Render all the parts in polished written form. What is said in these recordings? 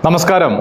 നമസ്കാരം.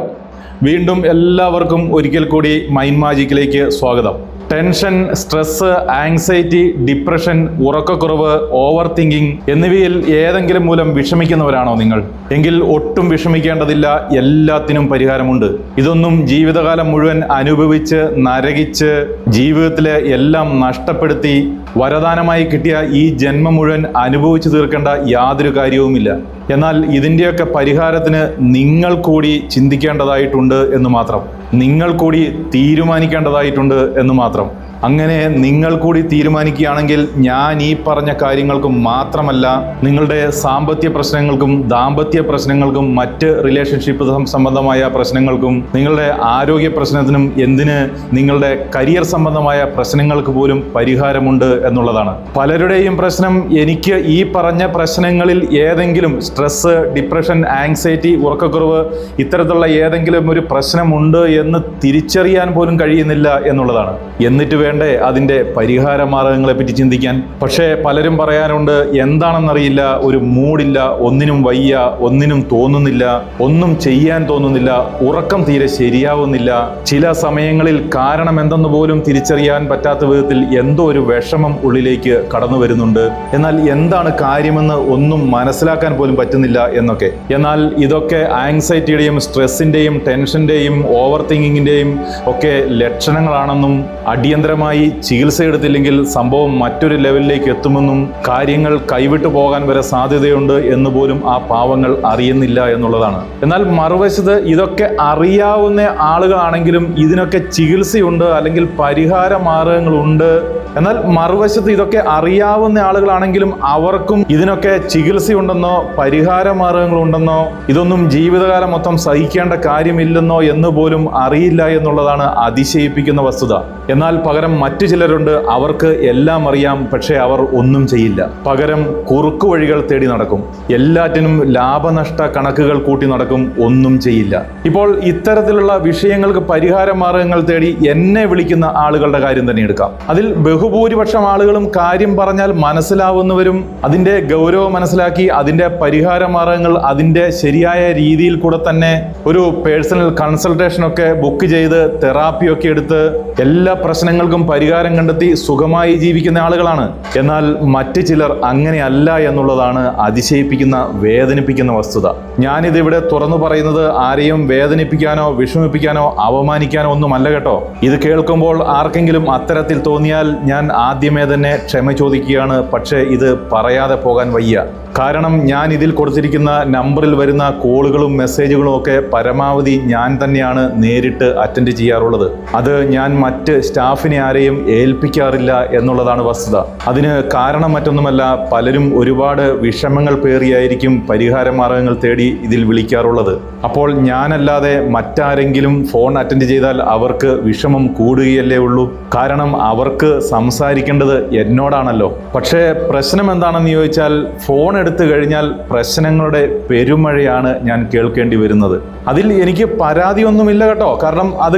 വീണ്ടും എല്ലാവർക്കും ഒരിക്കൽ കൂടി മൈൻഡ് മാജിക്കിലേക്ക് സ്വാഗതം. ടെൻഷൻ, സ്ട്രെസ്, ആങ്സൈറ്റി, ഡിപ്രഷൻ, ഉറക്കക്കുറവ്, ഓവർ തിങ്കിങ് എന്നിവയിൽ ഏതെങ്കിലും മൂലം വിഷമിക്കുന്നവരാണോ നിങ്ങൾ? എങ്കിൽ ഒട്ടും വിഷമിക്കേണ്ടതില്ല, എല്ലാത്തിനും പരിഹാരമുണ്ട്. ഇതൊന്നും ജീവിതകാലം മുഴുവൻ അനുഭവിച്ച് നരകിച്ച് ജീവിതത്തിലെ എല്ലാം നഷ്ടപ്പെടുത്തി വരദാനമായി കിട്ടിയ ഈ ജന്മം മുഴുവൻ അനുഭവിച്ചു തീർക്കേണ്ട യാതൊരു കാര്യവുമില്ല. എന്നാൽ ഇതിൻ്റെയൊക്കെ പരിഹാരത്തിന് നിങ്ങൾ കൂടി ചിന്തിക്കേണ്ടതായിട്ടുണ്ട് എന്ന് മാത്രം, നിങ്ങൾ കൂടി തീരുമാനിക്കേണ്ടതായിട്ടുണ്ട് എന്ന് മാത്രം. അങ്ങനെ നിങ്ങൾ കൂടി തീരുമാനിക്കുകയാണെങ്കിൽ ഞാൻ ഈ പറഞ്ഞ കാര്യങ്ങൾക്ക് മാത്രമല്ല, നിങ്ങളുടെ സാമ്പത്തിക പ്രശ്നങ്ങൾക്കും ദാമ്പത്യ പ്രശ്നങ്ങൾക്കും മറ്റ് റിലേഷൻഷിപ്പ് സംബന്ധമായ പ്രശ്നങ്ങൾക്കും നിങ്ങളുടെ ആരോഗ്യ പ്രശ്നത്തിനും എന്തിന് നിങ്ങളുടെ കരിയർ സംബന്ധമായ പ്രശ്നങ്ങൾക്ക് പോലും പരിഹാരമുണ്ട് എന്നുള്ളതാണ്. പലരുടെയും പ്രശ്നം എനിക്ക് ഈ പറഞ്ഞ പ്രശ്നങ്ങളിൽ ഏതെങ്കിലും സ്ട്രെസ്, ഡിപ്രഷൻ, ആങ്സൈറ്റി, ഉറക്കക്കുറവ് ഇത്തരത്തിലുള്ള ഏതെങ്കിലും ഒരു പ്രശ്നമുണ്ട് എന്ന് തിരിച്ചറിയാൻ പോലും കഴിയുന്നില്ല എന്നുള്ളതാണ്. എന്നിട്ട് വേണ്ടേ അതിൻ്റെ പരിഹാര മാർഗങ്ങളെ പറ്റി ചിന്തിക്കാൻ? പക്ഷേ പലരും പറയാനുണ്ട്, എന്താണെന്നറിയില്ല, ഒരു മൂഡില്ല, ഒന്നിനും വയ്യ, ഒന്നിനും തോന്നുന്നില്ല, ഒന്നും ചെയ്യാൻ തോന്നുന്നില്ല, ഉറക്കം തീരെ ശരിയാവുന്നില്ല, ചില സമയങ്ങളിൽ കാരണം എന്തെന്ന് പോലും തിരിച്ചറിയാൻ പറ്റാത്ത വിധത്തിൽ എന്തോ ഒരു വിഷമം ഉള്ളിലേക്ക് കടന്നു വരുന്നുണ്ട്. എന്നാൽ എന്താണ് കാര്യമെന്ന് ഒന്നും മനസ്സിലാക്കാൻ പോലും പറ്റുന്നില്ല എന്നൊക്കെ. എന്നാൽ ഇതൊക്കെ ആങ്സൈറ്റിയുടെയും സ്ട്രെസ്സിൻ്റെയും ടെൻഷൻ്റെയും ഓവർ തിങ്കിങ്ങിൻ്റെയും ഒക്കെ ലക്ഷണങ്ങളാണെന്നും അടിയന്തരമായി ചികിത്സ എടുത്തില്ലെങ്കിൽ സംഭവം മറ്റൊരു ലെവലിലേക്ക് എത്തുമെന്നും കാര്യങ്ങൾ കൈവിട്ടു പോകാൻ വരെ സാധ്യതയുണ്ട് എന്ന് പോലും ആ പാവങ്ങൾ അറിയുന്നില്ല എന്നുള്ളതാണ്. എന്നാൽ മറുവശത്ത് ഇതൊക്കെ അറിയാവുന്ന ആളുകളാണെങ്കിലും ഇതിനൊക്കെ ചികിത്സയുണ്ട്, അല്ലെങ്കിൽ പരിഹാര മാർഗങ്ങളുണ്ട്. എന്നാൽ മറുവശത്ത് ഇതൊക്കെ അറിയാവുന്ന ആളുകളാണെങ്കിലും അവർക്കും ഇതിനൊക്കെ ചികിത്സയുണ്ടെന്നോ പരിഹാര മാർഗങ്ങളുണ്ടെന്നോ ഇതൊന്നും ജീവിതകാലം മൊത്തം സഹിക്കേണ്ട കാര്യമില്ലെന്നോ എന്ന് പോലും അറിയില്ല എന്നുള്ളതാണ് അതിശയിപ്പിക്കുന്ന വസ്തുത. എന്നാൽ പകരം മറ്റു ചിലരുണ്ട്, അവർക്ക് എല്ലാം അറിയാം, പക്ഷേ അവർ ഒന്നും ചെയ്യില്ല. പകരം കുറുക്കു വഴികൾ തേടി നടക്കും, എല്ലാറ്റിനും ലാഭനഷ്ട കണക്കുകൾ കൂട്ടി നടക്കും, ഒന്നും ചെയ്യില്ല. ഇപ്പോൾ ഇത്തരത്തിലുള്ള വിഷയങ്ങൾക്ക് പരിഹാര മാർഗങ്ങൾ തേടി എന്നെ വിളിക്കുന്ന ആളുകളുടെ കാര്യം തന്നെ എടുക്കാം. അതിൽ ബഹുഭൂരിപക്ഷം ആളുകളും കാര്യം പറഞ്ഞാൽ മനസ്സിലാവുന്നവരും അതിൻ്റെ ഗൗരവം മനസ്സിലാക്കി അതിൻ്റെ പരിഹാര മാർഗങ്ങൾ അതിൻ്റെ ശരിയായ രീതിയിൽ കൂടെ തന്നെ ഒരു പേഴ്സണൽ കൺസൾട്ടേഷനൊക്കെ ബുക്ക് ചെയ്ത് തെറാപ്പിയൊക്കെ എടുത്ത് എല്ലാ പ്രശ്നങ്ങൾക്കും പരിഹാരം കണ്ടെത്തി സുഖമായി ജീവിക്കുന്ന ആളുകളാണ്. എന്നാൽ മറ്റു ചിലർ അങ്ങനെയല്ല എന്നുള്ളതാണ് അതിശയിപ്പിക്കുന്ന, വേദനിപ്പിക്കുന്ന വസ്തുത. ഞാനിതിവിടെ തുറന്നു പറയുന്നത് ആരെയും വേദനിപ്പിക്കാനോ വിഷമിപ്പിക്കാനോ അപമാനിക്കാനോ ഒന്നുമല്ല കേട്ടോ. ഇത് കേൾക്കുമ്പോൾ ആർക്കെങ്കിലും അത്തരത്തിൽ തോന്നിയാൽ ഞാൻ ആദ്യമേ തന്നെ ക്ഷമ ചോദിക്കുകയാണ്. പക്ഷേ ഇത് പറയാതെ പോകാൻ വയ്യ. കാരണം ഞാൻ ഇതിൽ കൊടുത്തിരിക്കുന്ന നമ്പറിൽ വരുന്ന കോളുകളും മെസ്സേജുകളും ഒക്കെ പരമാവധി ഞാൻ തന്നെയാണ് നേരിട്ട് അറ്റൻഡ് ചെയ്യാറുള്ളത്. അത് ഞാൻ മറ്റ് സ്റ്റാഫിനെ ആരെയും ഏൽപ്പിക്കാറില്ല എന്നുള്ളതാണ് വസ്തുത. അതിന് കാരണം മറ്റൊന്നുമല്ല, പലരും ഒരുപാട് വിഷമങ്ങൾ പേറിയായിരിക്കും പരിഹാര മാർഗങ്ങൾ തേടി ഇതിൽ വിളിക്കാറുള്ളത്. അപ്പോൾ ഞാനല്ലാതെ മറ്റാരെങ്കിലും ഫോൺ അറ്റൻഡ് ചെയ്താൽ അവർക്ക് വിഷമം കൂടുകയല്ലേ ഉള്ളൂ. കാരണം അവർക്ക് സംസാരിക്കേണ്ടത് എന്നോടാണല്ലോ. പക്ഷേ പ്രശ്നം എന്താണെന്ന് ചോദിച്ചാൽ, ഫോൺ എടുത്തു കഴിഞ്ഞാൽ പ്രശ്നങ്ങളുടെ പെരുമഴയാണ് ഞാൻ കേൾക്കേണ്ടി വരുന്നത്. അതിൽ എനിക്ക് പരാതിയൊന്നുമില്ല കേട്ടോ, കാരണം അത്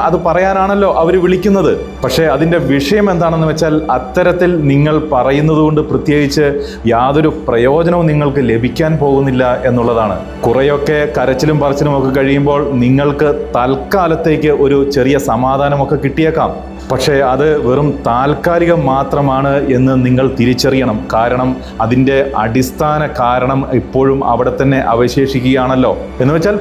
അത് പറയാനാണല്ലോ അവർ വിളിക്കുന്നത്. പക്ഷേ അതിൻ്റെ വിഷയം എന്താണെന്ന് വെച്ചാൽ, അത്തരത്തിൽ നിങ്ങൾ പറയുന്നത് കൊണ്ട് പ്രത്യേകിച്ച് യാതൊരു പ്രയോജനവും നിങ്ങൾക്ക് ലഭിക്കാൻ പോകുന്നില്ല എന്നുള്ളതാണ്. കുറേയൊക്കെ കരച്ചിലും പറച്ചിലും ഒക്കെ കഴിയുമ്പോൾ നിങ്ങൾക്ക് തൽക്കാലത്തേക്ക് ഒരു ചെറിയ സമാധാനമൊക്കെ കിട്ടിയേക്കാം. പക്ഷേ അത് വെറും താൽക്കാലികം മാത്രമാണ് എന്ന് നിങ്ങൾ തിരിച്ചറിയണം. കാരണം അതിൻ്റെ അടിസ്ഥാന കാരണം ഇപ്പോഴും അവിടെ തന്നെ അവശേഷിക്കുകയാണല്ലോ. എന്ന് വെച്ചാൽ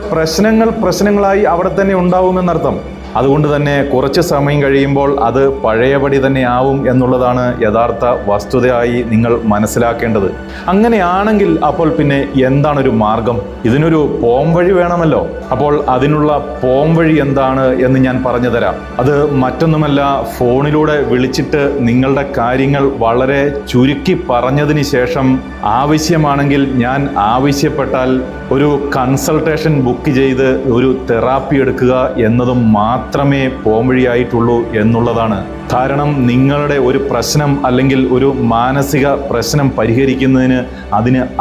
പ്രശ്നങ്ങളായി അവിടെ തന്നെ ഉണ്ടാവുമെന്നർത്ഥം. അതുകൊണ്ട് തന്നെ കുറച്ച് സമയം കഴിയുമ്പോൾ അത് പഴയപടി തന്നെ ആവും എന്നുള്ളതാണ് യഥാർത്ഥ വസ്തുതയായി നിങ്ങൾ മനസ്സിലാക്കേണ്ടത്. അങ്ങനെയാണെങ്കിൽ അപ്പോൾ പിന്നെ എന്താണൊരു മാർഗം? ഇതിനൊരു പോംവഴി വേണമല്ലോ. അപ്പോൾ അതിനുള്ള പോംവഴി എന്താണ് എന്ന് ഞാൻ പറഞ്ഞു തരാം. അത് മറ്റൊന്നുമല്ല, ഫോണിലൂടെ വിളിച്ചിട്ട് നിങ്ങളുടെ കാര്യങ്ങൾ വളരെ ചുരുക്കി പറഞ്ഞതിന് ശേഷം ആവശ്യമാണെങ്കിൽ ഞാൻ ആവശ്യപ്പെട്ടാൽ ഒരു കൺസൾട്ടേഷൻ ബുക്ക് ചെയ്ത് ഒരു തെറാപ്പി എടുക്കുക എന്നതും മാത്രമേ പോംവഴിയായിട്ടുള്ളൂ എന്നുള്ളതാണ്. കാരണം നിങ്ങളുടെ ഒരു പ്രശ്നം അല്ലെങ്കിൽ ഒരു മാനസിക പ്രശ്നം പരിഹരിക്കുന്നതിന്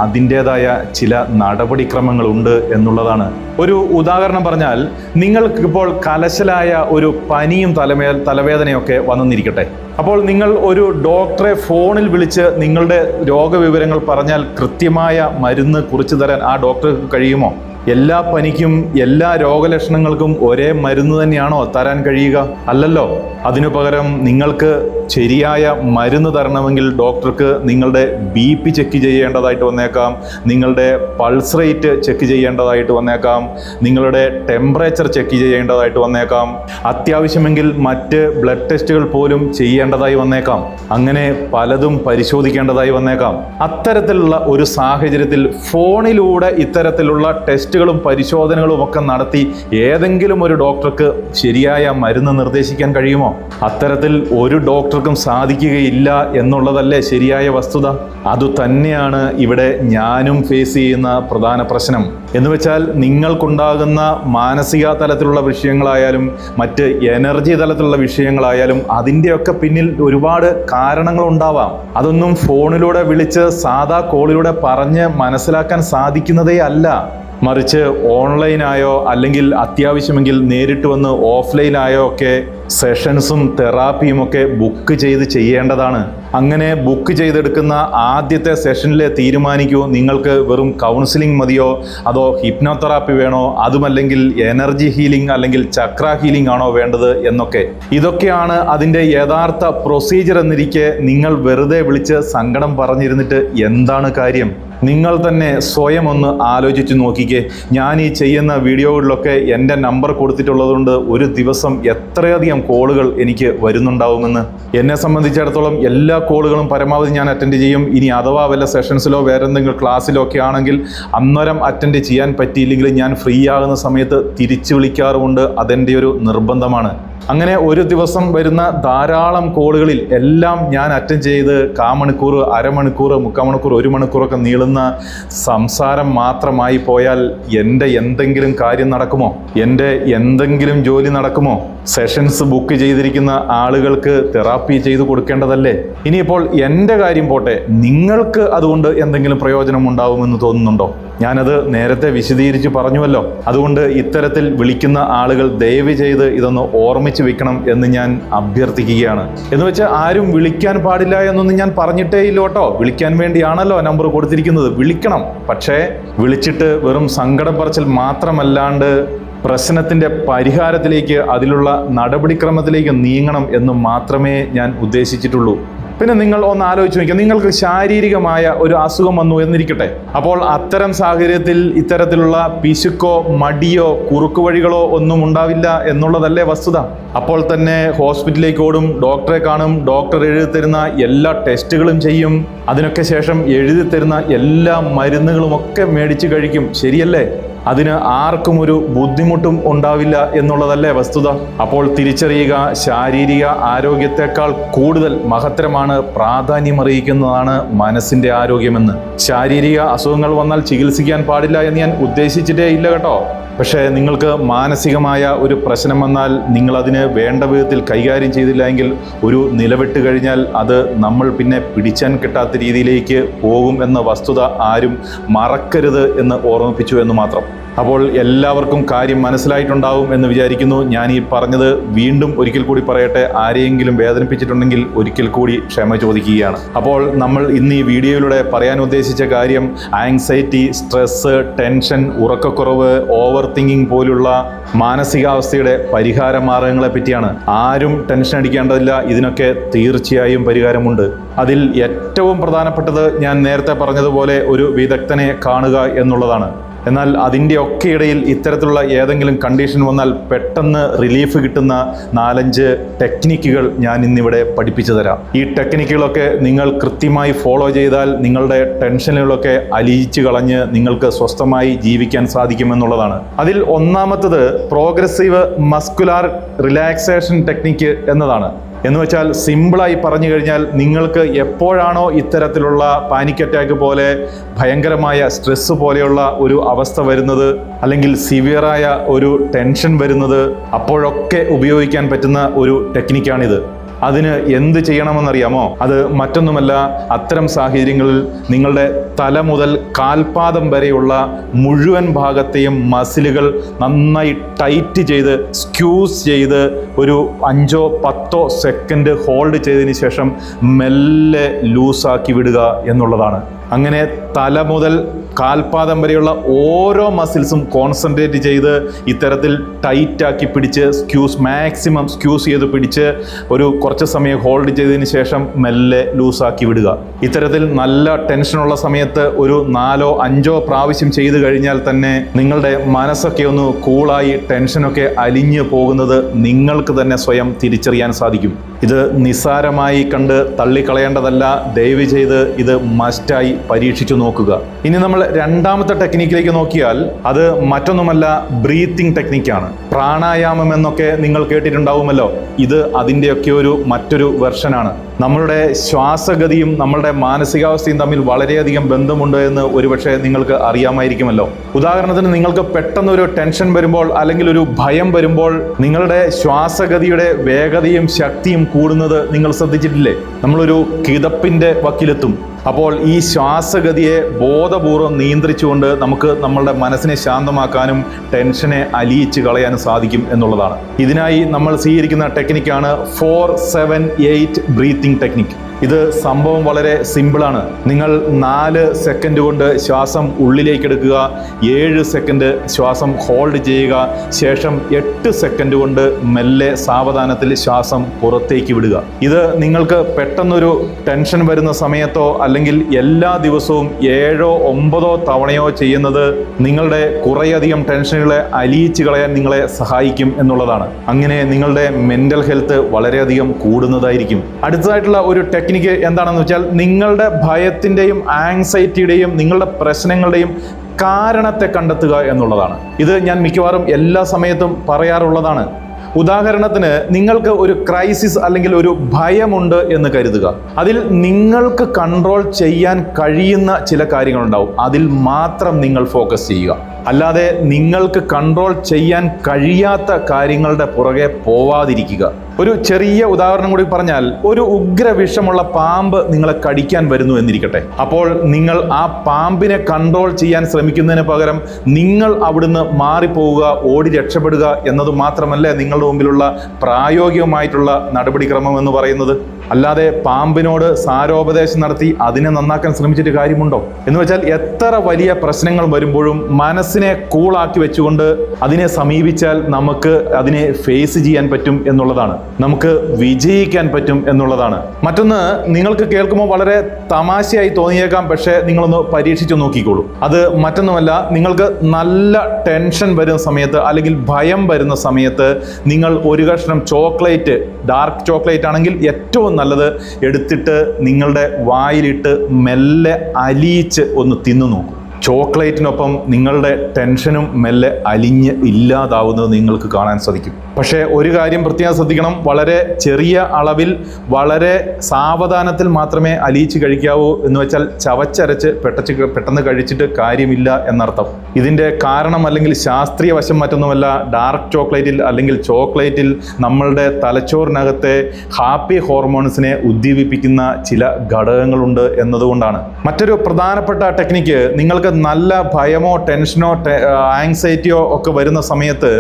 അതിൻ്റേതായ ചില നടപടിക്രമങ്ങളുണ്ട് എന്നുള്ളതാണ്. ഒരു ഉദാഹരണം പറഞ്ഞാൽ, നിങ്ങൾക്കിപ്പോൾ കലശലായ ഒരു പനിയും തലവേദനയൊക്കെ വന്നെന്നിരിക്കട്ടെ. അപ്പോൾ നിങ്ങൾ ഒരു ഡോക്ടറെ ഫോണിൽ വിളിച്ച് നിങ്ങളുടെ രോഗവിവരങ്ങൾ പറഞ്ഞാൽ കൃത്യമായ മരുന്ന് കുറിച്ചു തരാൻ ആ ഡോക്ടർക്ക് കഴിയുമോ? എല്ലാ പനിക്കും എല്ലാ രോഗലക്ഷണങ്ങൾക്കും ഒരേ മരുന്ന് തന്നെയാണോ തരാൻ കഴിയുക? അല്ലല്ലോ. അതിനു പകരം നിങ്ങൾക്ക് ശരിയായ മരുന്ന് തരണമെങ്കിൽ ഡോക്ടർക്ക് നിങ്ങളുടെ BP ചെക്ക് ചെയ്യേണ്ടതായിട്ട് വന്നേക്കാം, നിങ്ങളുടെ പൾസ് റേറ്റ് ചെക്ക് ചെയ്യേണ്ടതായിട്ട് വന്നേക്കാം, നിങ്ങളുടെ ടെമ്പറേച്ചർ ചെക്ക് ചെയ്യേണ്ടതായിട്ട് വന്നേക്കാം, അത്യാവശ്യമെങ്കിൽ മറ്റ് ബ്ലഡ് ടെസ്റ്റുകൾ പോലും ചെയ്യേണ്ടതായി വന്നേക്കാം. അങ്ങനെ പലതും പരിശോധിക്കേണ്ടതായി വന്നേക്കാം. അത്തരത്തിലുള്ള ഒരു സാഹചര്യത്തിൽ ഫോണിലൂടെ ഇത്തരത്തിലുള്ള ടെസ്റ്റുകളും പരിശോധനകളും ഒക്കെ നടത്തി ഏതെങ്കിലും ഒരു ഡോക്ടർക്ക് ശരിയായ മരുന്ന് നിർദ്ദേശിക്കാൻ കഴിയുമോ? അത്തരത്തിൽ ഒരു ഡോക്ടർക്കും സാധിക്കുകയില്ല എന്നുള്ളതല്ലേ ശരിയായ വസ്തുത. അതുതന്നെയാണ് ഇവിടെ ഞാനും ഫേസ് ചെയ്യുന്ന പ്രധാന പ്രശ്നം. എന്ന് വെച്ചാൽ നിങ്ങൾക്കുണ്ടാകുന്ന മാനസിക തലത്തിലുള്ള വിഷയങ്ങളായാലും മറ്റ് എനർജി തലത്തിലുള്ള വിഷയങ്ങളായാലും അതിൻ്റെയൊക്കെ പിന്നിൽ ഒരുപാട് കാരണങ്ങളുണ്ടാവാം. അതൊന്നും ഫോണിലൂടെ വിളിച്ച് സാധാ കോളിലൂടെ പറഞ്ഞ് മനസ്സിലാക്കാൻ സാധിക്കുന്നതേ അല്ല. മറിച്ച് ഓൺലൈനായോ അല്ലെങ്കിൽ അത്യാവശ്യമെങ്കിൽ നേരിട്ട് വന്ന് ഓഫ്ലൈനായോ ഒക്കെ സെഷൻസും തെറാപ്പിയും ഒക്കെ ബുക്ക് ചെയ്ത് ചെയ്യേണ്ടതാണ്. അങ്ങനെ ബുക്ക് ചെയ്തെടുക്കുന്ന ആദ്യത്തെ സെഷനിലെ തീരുമാനിക്കൂ നിങ്ങൾക്ക് വെറും കൗൺസിലിംഗ് മതിയോ അതോ ഹിപ്നോതെറാപ്പി വേണോ, അതുമല്ലെങ്കിൽ എനർജി ഹീലിംഗ് അല്ലെങ്കിൽ ചക്ര ഹീലിംഗ് ആണോ വേണ്ടത് എന്നൊക്കെ. ഇതൊക്കെയാണ് അതിൻ്റെ യഥാർത്ഥ പ്രൊസീജിയർ എന്നിരിക്കെ നിങ്ങൾ വെറുതെ വിളിച്ച് സങ്കടം പറഞ്ഞിരുന്നിട്ട് എന്താണ് കാര്യം? നിങ്ങൾ തന്നെ സ്വയം ഒന്ന് ആലോചിച്ച് നോക്കിക്കേ. ഞാൻ ഈ ചെയ്യുന്ന വീഡിയോകളിലൊക്കെ എൻ്റെ നമ്പർ കൊടുത്തിട്ടുള്ളതുകൊണ്ട് ഒരു ദിവസം എത്രയധികം കോളുകൾ എനിക്ക് വരുന്നുണ്ടാവുമെന്ന്. എന്നെ സംബന്ധിച്ചിടത്തോളം എല്ലാ കോളുകളും പരമാവധി ഞാൻ അറ്റൻഡ് ചെയ്യും. ഇനി അഥവാ വല്ല സെഷൻസിലോ വേറെ എന്തെങ്കിലും ക്ലാസ്സിലോ ഒക്കെ ആണെങ്കിൽ അന്നേരം അറ്റൻഡ് ചെയ്യാൻ പറ്റിയില്ലെങ്കിൽ ഞാൻ ഫ്രീ ആകുന്ന സമയത്ത് തിരിച്ചു വിളിക്കാറുമുണ്ട്. അതെൻ്റെ ഒരു നിർബന്ധമാണ്. അങ്ങനെ ഒരു ദിവസം വരുന്ന ധാരാളം കോളുകളിൽ എല്ലാം ഞാൻ അറ്റൻഡ് ചെയ്ത് കാമണിക്കൂർ, അരമണിക്കൂർ, മുക്കാൽ മണിക്കൂർ, 1 മണിക്കൂറൊക്കെ നീളുന്ന സംസാരം മാത്രമായി പോയാൽ എൻ്റെ എന്തെങ്കിലും കാര്യം നടക്കുമോ? എൻ്റെ എന്തെങ്കിലും ജോലി നടക്കുമോ? സെഷൻസ് ബുക്ക് ചെയ്തിരിക്കുന്ന ആളുകൾക്ക് തെറാപ്പി ചെയ്തു കൊടുക്കേണ്ടതല്ലേ? ഇനിയിപ്പോൾ എൻ്റെ കാര്യം പോട്ടെ, നിങ്ങൾക്ക് അതുകൊണ്ട് എന്തെങ്കിലും പ്രയോജനം ഉണ്ടാവുമെന്ന് തോന്നുന്നുണ്ടോ? ഞാനത് നേരത്തെ വിശദീകരിച്ച് പറഞ്ഞുവല്ലോ. അതുകൊണ്ട് ഇത്തരത്തിൽ വിളിക്കുന്ന ആളുകൾ ദയവ് ചെയ്ത് ഇതൊന്ന് ഓർമ്മിച്ച് വെക്കണം എന്ന് ഞാൻ അഭ്യർത്ഥിക്കുകയാണ്. എന്ന് വെച്ചാൽ ആരും വിളിക്കാൻ പാടില്ല എന്നൊന്നും ഞാൻ പറഞ്ഞിട്ടേ ഇല്ല കേട്ടോ. വിളിക്കാൻ വേണ്ടിയാണല്ലോ നമ്പർ കൊടുത്തിരിക്കുന്നത്. വിളിക്കണം. പക്ഷേ വിളിച്ചിട്ട് വെറും സങ്കടം പറച്ചിൽ മാത്രമല്ലാണ്ട് പ്രശ്നത്തിൻ്റെ പരിഹാരത്തിലേക്ക്, അതിലുള്ള നടപടിക്രമത്തിലേക്ക് നീങ്ങണം എന്ന് മാത്രമേ ഞാൻ ഉദ്ദേശിച്ചിട്ടുള്ളൂ. പിന്നെ നിങ്ങൾ ഒന്ന് ആലോചിച്ച് നോക്കുക, നിങ്ങൾക്ക് ശാരീരികമായ ഒരു അസുഖം വന്നു എന്നിരിക്കട്ടെ. അപ്പോൾ അത്തരം സാഹചര്യത്തിൽ ഇത്തരത്തിലുള്ള പിശുക്കോ മടിയോ കുറുക്കുവഴികളോ ഒന്നും ഉണ്ടാവില്ല എന്നുള്ളതല്ലേ വസ്തുത. അപ്പോൾ തന്നെ ഹോസ്പിറ്റലിലേക്ക് ഓടും, ഡോക്ടറെ കാണും, ഡോക്ടർ എഴുതി തരുന്ന എല്ലാ ടെസ്റ്റുകളും ചെയ്യും, അതിനൊക്കെ ശേഷം എഴുതി തരുന്ന എല്ലാ മരുന്നുകളും ഒക്കെ മേടിച്ച് കഴിക്കും. ശരിയല്ലേ? അതിന് ആർക്കും ഒരു ബുദ്ധിമുട്ടും ഉണ്ടാവില്ല എന്നുള്ളതല്ലേ വസ്തുത. അപ്പോൾ തിരിച്ചറിയുക, ശാരീരിക ആരോഗ്യത്തെക്കാൾ കൂടുതൽ മഹത്തരമാണ്, പ്രാധാന്യമറിയിക്കുന്നതാണ് മനസ്സിൻ്റെ ആരോഗ്യമെന്ന്. ശാരീരിക അസുഖങ്ങൾ വന്നാൽ ചികിത്സിക്കാൻ പാടില്ല എന്ന് ഞാൻ ഉദ്ദേശിച്ചിട്ടേ ഇല്ല കേട്ടോ. പക്ഷേ നിങ്ങൾക്ക് മാനസികമായ ഒരു പ്രശ്നം വന്നാൽ നിങ്ങളതിന് വേണ്ട വിധത്തിൽ കൈകാര്യം ചെയ്തില്ല എങ്കിൽ ഒരു നിലവിട്ട് കഴിഞ്ഞാൽ അത് നമ്മൾ പിന്നെ പിടിച്ചാൻ കിട്ടാത്ത രീതിയിലേക്ക് പോകും എന്ന വസ്തുത ആരും മറക്കരുത് എന്ന് ഓർമ്മിപ്പിച്ചു എന്ന് മാത്രം. അപ്പോൾ എല്ലാവർക്കും കാര്യം മനസ്സിലായിട്ടുണ്ടാവും എന്ന് വിചാരിക്കുന്നു. ഞാൻ ഈ പറഞ്ഞത് വീണ്ടും ഒരിക്കൽ കൂടി പറയട്ടെ, ആരെയെങ്കിലും വേദനിപ്പിച്ചിട്ടുണ്ടെങ്കിൽ ഒരിക്കൽ കൂടി ക്ഷമ ചോദിക്കുകയാണ്. അപ്പോൾ നമ്മൾ ഇന്ന് ഈ വീഡിയോയിലൂടെ പറയാൻ ഉദ്ദേശിച്ച കാര്യം ആങ്സൈറ്റി, സ്ട്രെസ്, ടെൻഷൻ, ഉറക്കക്കുറവ്, ഓവർ തിങ്കിങ് പോലുള്ള മാനസികാവസ്ഥയുടെ പരിഹാര മാർഗങ്ങളെ പറ്റിയാണ്. ആരും ടെൻഷൻ അടിക്കേണ്ടതില്ല, ഇതിനൊക്കെ തീർച്ചയായും പരിഹാരമുണ്ട്. അതിൽ ഏറ്റവും പ്രധാനപ്പെട്ടത് ഞാൻ നേരത്തെ പറഞ്ഞതുപോലെ ഒരു വിദഗ്ധനെ കാണുക എന്നുള്ളതാണ്. എന്നാൽ അതിൻ്റെ ഒക്കെ ഇടയിൽ ഇത്തരത്തിലുള്ള ഏതെങ്കിലും കണ്ടീഷൻ വന്നാൽ പെട്ടെന്ന് റിലീഫ് കിട്ടുന്ന 4-5 ടെക്നിക്കുകൾ ഞാൻ ഇന്നിവിടെ പഠിപ്പിച്ചു തരാം. ഈ ടെക്നിക്കുകളൊക്കെ നിങ്ങൾ കൃത്യമായി ഫോളോ ചെയ്താൽ നിങ്ങളുടെ ടെൻഷനുകളൊക്കെ അലിയിച്ചു കളഞ്ഞ് നിങ്ങൾക്ക് സ്വസ്ഥമായി ജീവിക്കാൻ സാധിക്കുമെന്നുള്ളതാണ്. അതിൽ ഒന്നാമത്തത് പ്രോഗ്രസീവ് മസ്കുലാർ റിലാക്സേഷൻ ടെക്നിക്ക് എന്നതാണ്. എന്ന് വെച്ചാൽ സിമ്പിളായി പറഞ്ഞു കഴിഞ്ഞാൽ നിങ്ങൾക്ക് എപ്പോഴാണോ ഇത്തരത്തിലുള്ള പാനിക് അറ്റാക്ക് പോലെ ഭയങ്കരമായ സ്ട്രെസ് പോലെയുള്ള ഒരു അവസ്ഥ വരുന്നത്, അല്ലെങ്കിൽ സിവിയറായ ഒരു ടെൻഷൻ വരുന്നത്, അപ്പോഴൊക്കെ ഉപയോഗിക്കാൻ പറ്റുന്ന ഒരു ടെക്നിക്കാണിത്. അതിന് എന്ത് ചെയ്യണമെന്നറിയാമോ? അത് മറ്റൊന്നുമല്ല, അത്തരം സാഹചര്യങ്ങളിൽ നിങ്ങളുടെ തല മുതൽ കാൽപാദം വരെയുള്ള മുഴുവൻ ഭാഗത്തെയും മസിലുകൾ നന്നായി ടൈറ്റ് ചെയ്ത് സ്ക്യൂസ് ചെയ്ത് ഒരു 5-10 സെക്കൻഡ് ഹോൾഡ് ചെയ്തതിന് ശേഷം മെല്ലെ ലൂസാക്കി വിടുക എന്നുള്ളതാണ്. അങ്ങനെ തല മുതൽ കാൽപാദം വരെയുള്ള ഓരോ മസിൽസും കോൺസെൻട്രേറ്റ് ചെയ്ത് ഇത്തരത്തിൽ ടൈറ്റാക്കി പിടിച്ച് മാക്സിമം സ്ക്യൂസ് ചെയ്ത് പിടിച്ച് ഒരു കുറച്ച് സമയം ഹോൾഡ് ചെയ്തതിന് ശേഷം മെല്ലെ ലൂസാക്കി വിടുക. ഇത്തരത്തിൽ നല്ല ടെൻഷനുള്ള സമയത്ത് ഒരു 4-5 പ്രാവശ്യം ചെയ്തു കഴിഞ്ഞാൽ തന്നെ നിങ്ങളുടെ മനസ്സൊക്കെ ഒന്ന് കൂളായി ടെൻഷനൊക്കെ അലിഞ്ഞു പോകുന്നത് നിങ്ങൾക്ക് തന്നെ സ്വയം തിരിച്ചറിയാൻ സാധിക്കും. ഇത് നിസ്സാരമായി കണ്ട് തള്ളിക്കളയേണ്ടതല്ല. ദയവ് ചെയ്ത് ഇത് മസ്റ്റായി പരീക്ഷിച്ചു നോക്കുക. ഇനി നമ്മൾ രണ്ടാമത്തെ ടെക്നിക്കിലേക്ക് നോക്കിയാൽ അത് മറ്റൊന്നുമല്ല, ബ്രീത്തിങ് ടെക്നിക്കാണ്. പ്രാണായാമം എന്നൊക്കെ നിങ്ങൾ കേട്ടിട്ടുണ്ടാവുമല്ലോ. ഇത് അതിൻ്റെയൊക്കെ മറ്റൊരു വെർഷനാണ്. നമ്മളുടെ ശ്വാസഗതിയും നമ്മളുടെ മാനസികാവസ്ഥയും തമ്മിൽ വളരെയധികം ബന്ധമുണ്ട് എന്ന് ഒരുപക്ഷെ നിങ്ങൾക്ക് അറിയാമായിരിക്കുമല്ലോ. ഉദാഹരണത്തിന് നിങ്ങൾക്ക് പെട്ടെന്നൊരു ടെൻഷൻ വരുമ്പോൾ അല്ലെങ്കിൽ ഒരു ഭയം വരുമ്പോൾ നിങ്ങളുടെ ശ്വാസഗതിയുടെ വേഗതയും ശക്തിയും കൂടുന്നത് നിങ്ങൾ ശ്രദ്ധിച്ചിട്ടില്ലേ? നമ്മളൊരു കിതപ്പിൻ്റെ വക്കിലെത്തും. അപ്പോൾ ഈ ശ്വാസഗതിയെ ബോധപൂർവം നിയന്ത്രിച്ചുകൊണ്ട് നമുക്ക് നമ്മളുടെ മനസ്സിനെ ശാന്തമാക്കാനും ടെൻഷനെ അലിയിച്ച് കളയാനും സാധിക്കും എന്നുള്ളതാണ്. ഇതിനായി നമ്മൾ സ്വീകരിക്കുന്ന ടെക്നിക്കാണ് 4-7-8 ബ്രീത്തിങ് ടെക്നിക്ക്. ഇത് സംഭവം വളരെ സിമ്പിളാണ്. നിങ്ങൾ 4 സെക്കൻഡ് കൊണ്ട് ശ്വാസം ഉള്ളിലേക്ക് എടുക്കുക, 7 സെക്കൻഡ് ശ്വാസം ഹോൾഡ് ചെയ്യുക, ശേഷം 8 സെക്കൻഡ് കൊണ്ട് മെല്ലെ സാവധാനത്തിൽ ശ്വാസം പുറത്തേക്ക് വിടുക. ഇത് നിങ്ങൾക്ക് പെട്ടെന്നൊരു ടെൻഷൻ വരുന്ന സമയത്തോ അല്ലെങ്കിൽ എല്ലാ ദിവസവും 7-9 തവണയോ ചെയ്യുന്നത് നിങ്ങളുടെ കുറേയധികം ടെൻഷനുകളെ അലിയിച്ച് കളയാൻ നിങ്ങളെ സഹായിക്കും എന്നുള്ളതാണ്. അങ്ങനെ നിങ്ങളുടെ മെൻ്റൽ ഹെൽത്ത് വളരെയധികം കൂടുന്നതായിരിക്കും. അടുത്തതായിട്ടുള്ള ഒരു ടെക്നിക്ക് എന്താണെന്ന് വെച്ചാൽ നിങ്ങളുടെ ഭയത്തിൻ്റെയും ആങ്സൈറ്റിയുടെയും നിങ്ങളുടെ പ്രശ്നങ്ങളുടെയും കാരണത്തെ കണ്ടെത്തുക എന്നുള്ളതാണ്. ഇത് ഞാൻ മിക്കവാറും എല്ലാ സമയത്തും പറയാറുള്ളതാണ്. ഉദാഹരണത്തിന് നിങ്ങൾക്ക് ഒരു ക്രൈസിസ് അല്ലെങ്കിൽ ഒരു ഭയമുണ്ട് എന്ന് കരുതുക. അതിൽ നിങ്ങൾക്ക് കൺട്രോൾ ചെയ്യാൻ കഴിയുന്ന ചില കാര്യങ്ങളുണ്ടാവും. അതിൽ മാത്രം നിങ്ങൾ ഫോക്കസ് ചെയ്യുക. അല്ലാതെ നിങ്ങൾക്ക് കൺട്രോൾ ചെയ്യാൻ കഴിയാത്ത കാര്യങ്ങളുടെ പുറകെ പോവാതിരിക്കുക. ഒരു ചെറിയ ഉദാഹരണം കൂടി പറഞ്ഞാൽ, ഒരു ഉഗ്രവിഷമുള്ള പാമ്പ് നിങ്ങളെ കടിക്കാൻ വരുന്നു എന്നിരിക്കട്ടെ. അപ്പോൾ നിങ്ങൾ ആ പാമ്പിനെ കൺട്രോൾ ചെയ്യാൻ ശ്രമിക്കുന്നതിന് പകരം നിങ്ങൾ അവിടുന്ന് മാറിപ്പോവുക, ഓടി രക്ഷപ്പെടുക എന്നത് മാത്രമല്ല നിങ്ങളുടെ മുമ്പിലുള്ള പ്രായോഗികമായിട്ടുള്ള നടപടിക്രമം എന്ന് പറയുന്നത്. അല്ലാതെ പാമ്പിനോട് സാരോപദേശം നടത്തി അതിനെ നന്നാക്കാൻ ശ്രമിച്ചിട്ട് കാര്യമുണ്ടോ? എന്ന് വെച്ചാൽ എത്ര വലിയ പ്രശ്നങ്ങൾ വരുമ്പോഴും മനസ്സിനെ കൂളാക്കി വെച്ചുകൊണ്ട് അതിനെ സമീപിച്ചാൽ നമുക്ക് അതിനെ ഫേസ് ചെയ്യാൻ പറ്റും എന്നുള്ളതാണ്. നമുക്ക് വിജയിക്കാൻ പറ്റും എന്നുള്ളതാണ്. മറ്റൊന്ന്, നിങ്ങൾക്ക് കേൾക്കുമ്പോൾ വളരെ തമാശയായി തോന്നിയേക്കാം, പക്ഷേ നിങ്ങളൊന്ന് പരീക്ഷിച്ചു നോക്കിക്കോളൂ. അത് മറ്റൊന്നുമല്ല, നിങ്ങൾക്ക് നല്ല ടെൻഷൻ വരുന്ന സമയത്ത് അല്ലെങ്കിൽ ഭയം വരുന്ന സമയത്ത് നിങ്ങൾ ഒരു കഷ്ണം ചോക്ലേറ്റ്, ഡാർക്ക് ചോക്ലേറ്റ് ആണെങ്കിൽ ഏറ്റവും നല്ലത്, എടുത്തിട്ട് നിങ്ങളുടെ വായിലിട്ട് മെല്ലെ അലിയിച്ച് ഒന്ന് തിന്നു നോക്കൂ. ചോക്ലേറ്റിനൊപ്പം നിങ്ങളുടെ ടെൻഷനും മെല്ലെ അലിഞ്ഞ് ഇല്ലാതാവുന്നത് നിങ്ങൾക്ക് കാണാൻ സാധിക്കും. പക്ഷേ ഒരു കാര്യം പ്രത്യേകം ശ്രദ്ധിക്കണം, വളരെ ചെറിയ അളവിൽ വളരെ സാവധാനത്തിൽ മാത്രമേ അലിയിച്ച് കഴിക്കാവൂ. എന്ന് വെച്ചാൽ ചവച്ചരച്ച് പെട്ടെന്ന് കഴിച്ചിട്ട് കാര്യമില്ല എന്നർത്ഥം. ഇതിൻ്റെ കാരണം അല്ലെങ്കിൽ ശാസ്ത്രീയ വശം മറ്റൊന്നുമല്ല, ഡാർക്ക് ചോക്ലേറ്റിൽ അല്ലെങ്കിൽ ചോക്ലേറ്റിൽ നമ്മളുടെ തലച്ചോറിനകത്തെ ഹാപ്പി ഹോർമോൺസിനെ ഉദ്ദീപിപ്പിക്കുന്ന ചില ഘടകങ്ങളുണ്ട് എന്നതുകൊണ്ടാണ്. മറ്റൊരു പ്രധാനപ്പെട്ട ടെക്നിക്ക്, നിങ്ങൾക്ക് നല്ല ഭയമോ ടെൻഷനോ ആങ്സൈറ്റിയോ ഒക്കെ വരുന്ന സമയത്ത്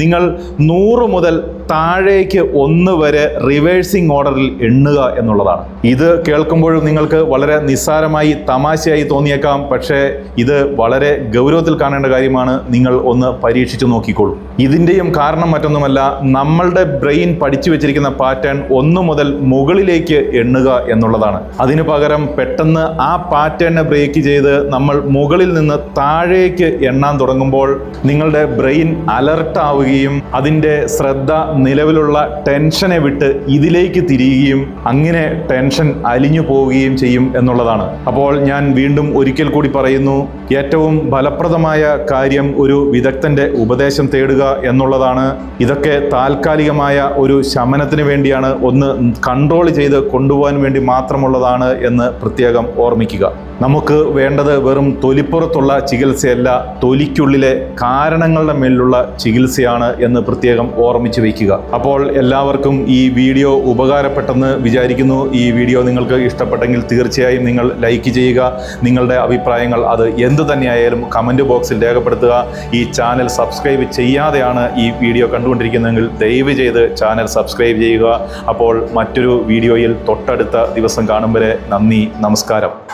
നിങ്ങൾ 100 മുതൽ താഴേക്ക് 1 വരെ റിവേഴ്സിംഗ് ഓർഡറിൽ എണ്ണുക എന്നുള്ളതാണ്. ഇത് കേൾക്കുമ്പോഴും നിങ്ങൾക്ക് വളരെ നിസ്സാരമായി തമാശയായി തോന്നിയേക്കാം, പക്ഷേ ഇത് വളരെ ഗൗരവത്തിൽ കാണേണ്ട കാര്യമാണ്. നിങ്ങൾ ഒന്ന് പരീക്ഷിച്ചു നോക്കിക്കോളൂ. ഇതിൻ്റെയും കാരണം മറ്റൊന്നുമല്ല, നമ്മളുടെ ബ്രെയിൻ പഠിച്ചു വെച്ചിരിക്കുന്ന പാറ്റേൺ 1 മുതൽ മുകളിലേക്ക് എണ്ണുക എന്നുള്ളതാണ്. അതിനു പകരം പെട്ടെന്ന് ആ പാറ്റേണിനെ ബ്രേക്ക് ചെയ്ത് നമ്മൾ മുകളിൽ നിന്ന് താഴേക്ക് എണ്ണാൻ തുടങ്ങുമ്പോൾ നിങ്ങളുടെ ബ്രെയിൻ അലർട്ട് ആവുകയും അതിൻ്റെ ശ്രദ്ധ നിലവിലുള്ള ടെൻഷനെ വിട്ട് ഇതിലേക്ക് തിരിയുകയും അങ്ങനെ ടെൻഷൻ അലിഞ്ഞു പോവുകയും ചെയ്യും എന്നുള്ളതാണ്. അപ്പോൾ ഞാൻ വീണ്ടും ഒരിക്കൽ കൂടി പറയുന്നു, ഏറ്റവും ഫലപ്രദമായ കാര്യം ഒരു വിദഗ്ധന്റെ ഉപദേശം തേടുക എന്നുള്ളതാണ്. ഇതൊക്കെ താൽക്കാലികമായ ഒരു ശമനത്തിന് വേണ്ടിയാണ്, ഒന്ന് കൺട്രോൾ ചെയ്ത് കൊണ്ടുപോകാൻ വേണ്ടി മാത്രമുള്ളതാണ് എന്ന് പ്രത്യേകം ഓർമ്മിക്കുക. നമുക്ക് വേണ്ടത് വെറും തൊലിപ്പുറത്തുള്ള ചികിത്സയല്ല, തൊലിക്കുള്ളിലെ കാരണങ്ങളുടെ മേലുള്ള ചികിത്സയാണ് എന്ന് പ്രത്യേകം ഓർമ്മിച്ച് വയ്ക്കുക. അപ്പോൾ എല്ലാവർക്കും ഈ വീഡിയോ ഉപകാരപ്പെട്ടെന്ന് വിചാരിക്കുന്നു. ഈ വീഡിയോ നിങ്ങൾക്ക് ഇഷ്ടപ്പെട്ടെങ്കിൽ തീർച്ചയായും നിങ്ങൾ ലൈക്ക് ചെയ്യുക. നിങ്ങളുടെ അഭിപ്രായങ്ങൾ അത് എന്തു തന്നെയായാലും കമൻറ്റ് ബോക്സിൽ രേഖപ്പെടുത്തുക. ഈ ചാനൽ സബ്സ്ക്രൈബ് ചെയ്യാതെയാണ് ഈ വീഡിയോ കണ്ടുകൊണ്ടിരിക്കുന്നതെങ്കിൽ ദയവ് ചെയ്ത് ചാനൽ സബ്സ്ക്രൈബ് ചെയ്യുക. അപ്പോൾ മറ്റൊരു വീഡിയോയിൽ തൊട്ടടുത്ത ദിവസം കാണും വരെ നന്ദി, നമസ്കാരം.